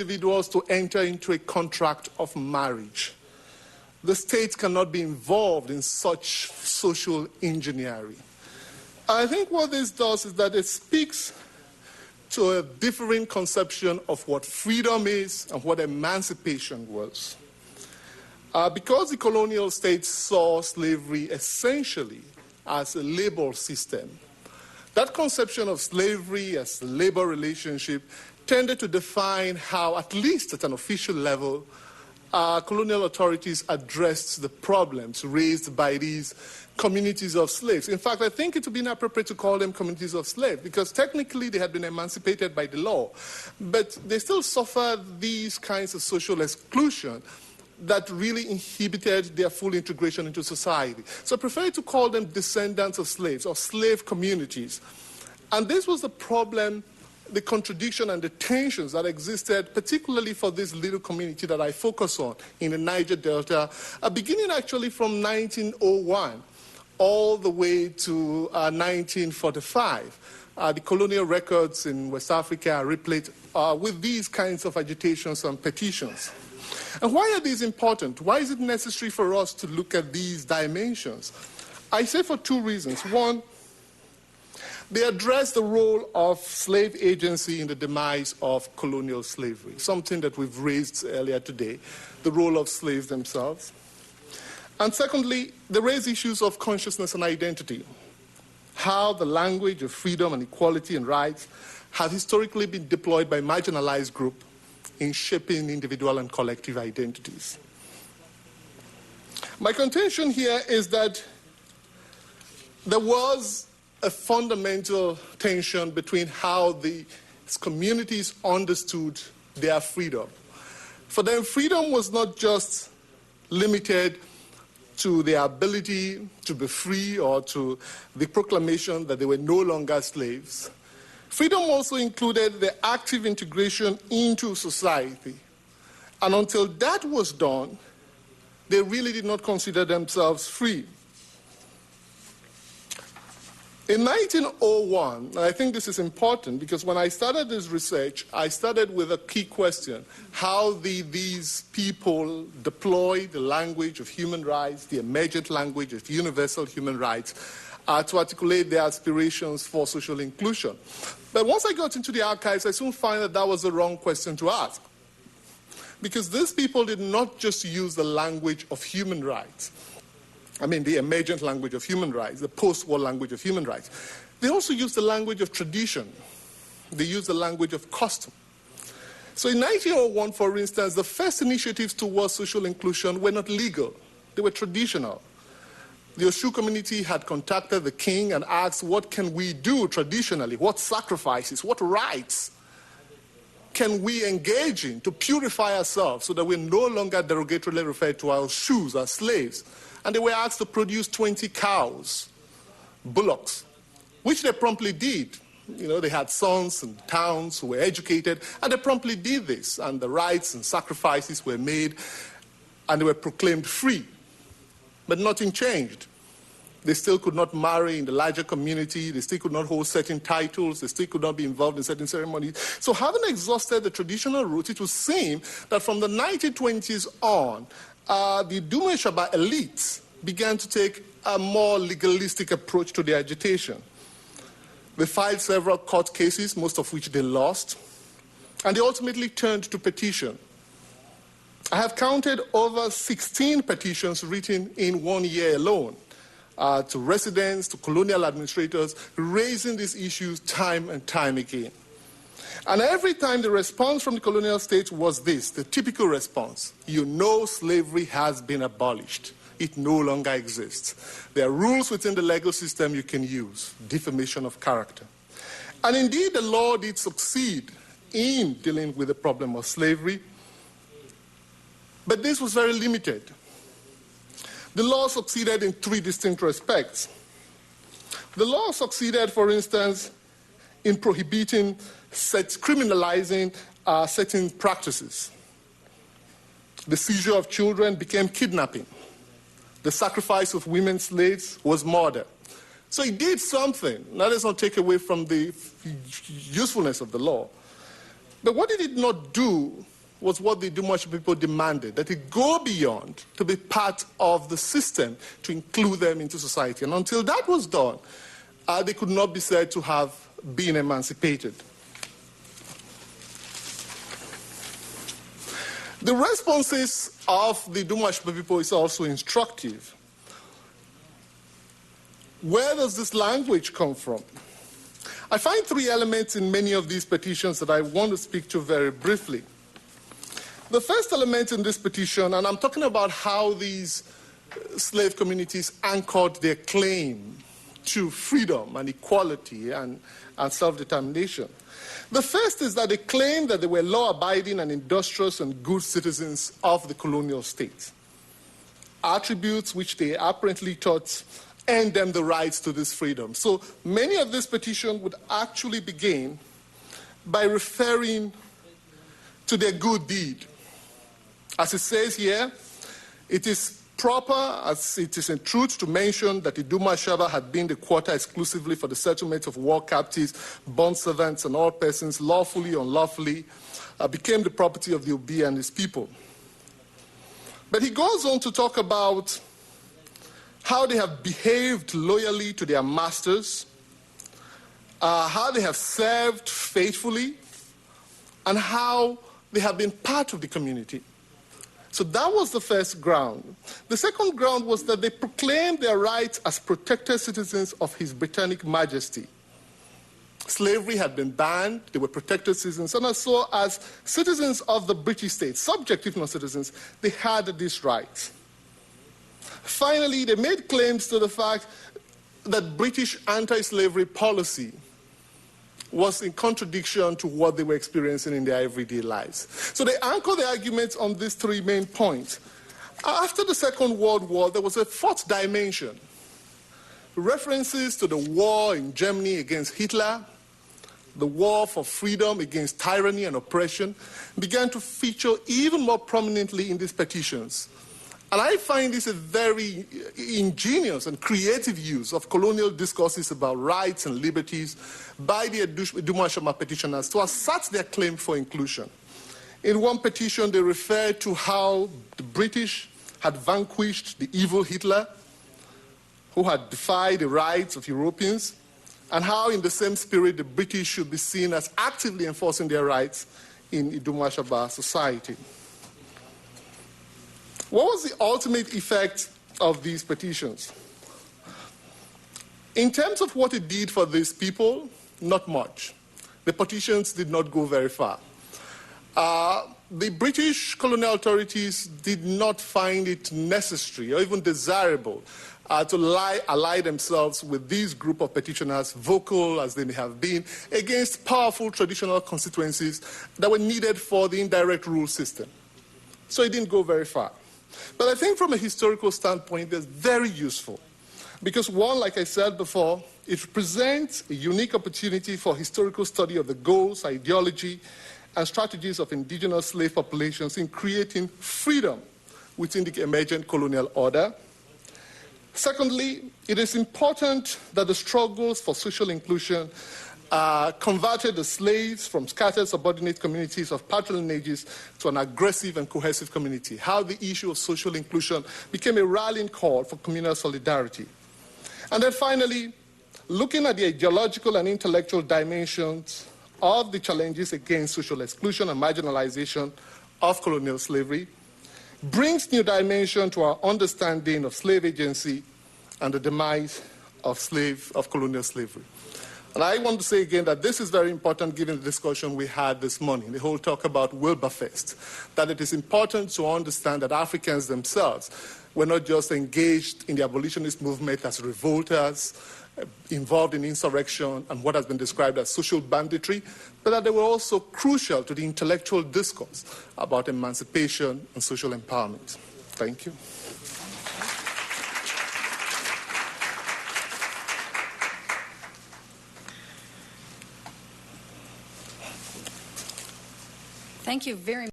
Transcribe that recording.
individuals to enter into a contract of marriage. The state cannot be involved in such social engineering. I think what this does is that it speaks to a differing conception of what freedom is and what emancipation was. Because the colonial states saw slavery essentially as a labor system, that conception of slavery as a labor relationship tended to define how, at least at an official level, colonial authorities addressed the problems raised by these communities of slaves. In fact, I think it would be inappropriate to call them communities of slaves because technically they had been emancipated by the law, but they still suffered these kinds of social exclusion that really inhibited their full integration into society. So I prefer to call them descendants of slaves or slave communities. And this was the problem, the contradiction and the tensions that existed, particularly for this little community that I focus on in the Niger Delta, beginning actually from 1901 all the way to 1945. The colonial records in West Africa are replete with these kinds of agitations and petitions. And why are these important? Why is it necessary for us to look at these dimensions? I say for two reasons. One, they address the role of slave agency in the demise of colonial slavery, something that we've raised earlier today, the role of slaves themselves. And secondly, they raise issues of consciousness and identity, how the language of freedom and equality and rights have historically been deployed by marginalized groups in shaping individual and collective identities. My contention here is that there was a fundamental tension between how the communities understood their freedom. For them, freedom was not just limited to their ability to be free or to the proclamation that they were no longer slaves. Freedom also included the active integration into society. And until that was done, they really did not consider themselves free. In 1901, and I think this is important because when I started this research, I started with a key question: how these people deploy the language of human rights, the emergent language of universal human rights, to articulate their aspirations for social inclusion. But once I got into the archives, I soon found that that was the wrong question to ask. Because these people did not just use the language of human rights, the emergent language of human rights, the post-war language of human rights. They also used the language of tradition. They used the language of custom. So in 1901, for instance, the first initiatives towards social inclusion were not legal. They were traditional. The Oshu community had contacted the king and asked, what can we do traditionally? What sacrifices, what rites can we engage in to purify ourselves so that we're no longer derogatorily referred to our Oshus as slaves? And they were asked to produce 20 cows, bullocks, which they promptly did. They had sons and towns who were educated, and they promptly did this. And the rites and sacrifices were made, and they were proclaimed free. But nothing changed. They still could not marry in the larger community. They still could not hold certain titles. They still could not be involved in certain ceremonies. So having exhausted the traditional route, it would seem that from the 1920s on, the Dume Shaba elites began to take a more legalistic approach to the agitation. They filed several court cases, most of which they lost, and they ultimately turned to petition. I have counted over 16 petitions written in 1 year alone to residents, to colonial administrators, raising these issues time and time again. And every time the response from the colonial states was this, the typical response: slavery has been abolished. It no longer exists. There are rules within the legal system you can use, defamation of character. And indeed, the law did succeed in dealing with the problem of slavery, but this was very limited. The law succeeded in three distinct respects. The law succeeded, for instance, in criminalizing certain practices. The seizure of children became kidnapping. The sacrifice of women slaves was murder. So it did something. That does not take away from the usefulness of the law. But what it did not do was what the Dumash people demanded, that it go beyond to be part of the system, to include them into society. And until that was done, they could not be said to have been emancipated. The responses of the Dumash people is also instructive. Where does this language come from? I find three elements in many of these petitions that I want to speak to very briefly. The first element in this petition, and I'm talking about how these slave communities anchored their claim to freedom and equality and self-determination. The first is that they claimed that they were law-abiding and industrious and good citizens of the colonial state, attributes which they apparently thought earned them the rights to this freedom. So many of this petition would actually begin by referring to their good deed. As it says here, it is proper, as it is in truth, to mention that Iduma Shaba had been the quarter exclusively for the settlement of war captives, bond servants, and all persons lawfully or unlawfully became the property of the Obi and his people. But he goes on to talk about how they have behaved loyally to their masters, how they have served faithfully, and how they have been part of the community. So that was the first ground. The second ground was that they proclaimed their rights as protected citizens of His Britannic Majesty. Slavery had been banned, they were protected citizens, and so as citizens of the British state, subject if not citizens, they had these rights. Finally, they made claims to the fact that British anti-slavery policy was in contradiction to what they were experiencing in their everyday lives. So they anchor the arguments on these three main points. After the Second World War, there was a fourth dimension. References to the war in Germany against Hitler, the war for freedom against tyranny and oppression, began to feature even more prominently in these petitions. And I find this a very ingenious and creative use of colonial discourses about rights and liberties by the Iduma Shama petitioners to assert their claim for inclusion. In one petition, they refer to how the British had vanquished the evil Hitler, who had defied the rights of Europeans, and how in the same spirit the British should be seen as actively enforcing their rights in Iduma Shaba society. What was the ultimate effect of these petitions? In terms of what it did for these people, not much. The petitions did not go very far. The British colonial authorities did not find it necessary or even desirable to ally themselves with this group of petitioners, vocal as they may have been, against powerful traditional constituencies that were needed for the indirect rule system. So it didn't go very far. But I think from a historical standpoint, it's very useful. Because one, like I said before, it presents a unique opportunity for historical study of the goals, ideology, and strategies of indigenous slave populations in creating freedom within the emergent colonial order. Secondly, it is important that the struggles for social inclusion converted the slaves from scattered subordinate communities of patronages to an aggressive and cohesive community, how the issue of social inclusion became a rallying call for communal solidarity. And then finally, looking at the ideological and intellectual dimensions of the challenges against social exclusion and marginalization of colonial slavery brings new dimension to our understanding of slave agency and the demise of colonial slavery. And I want to say again that this is very important given the discussion we had this morning, the whole talk about Wilberfest, that it is important to understand that Africans themselves were not just engaged in the abolitionist movement as revolters, involved in insurrection and what has been described as social banditry, but that they were also crucial to the intellectual discourse about emancipation and social empowerment. Thank you. Thank you very much.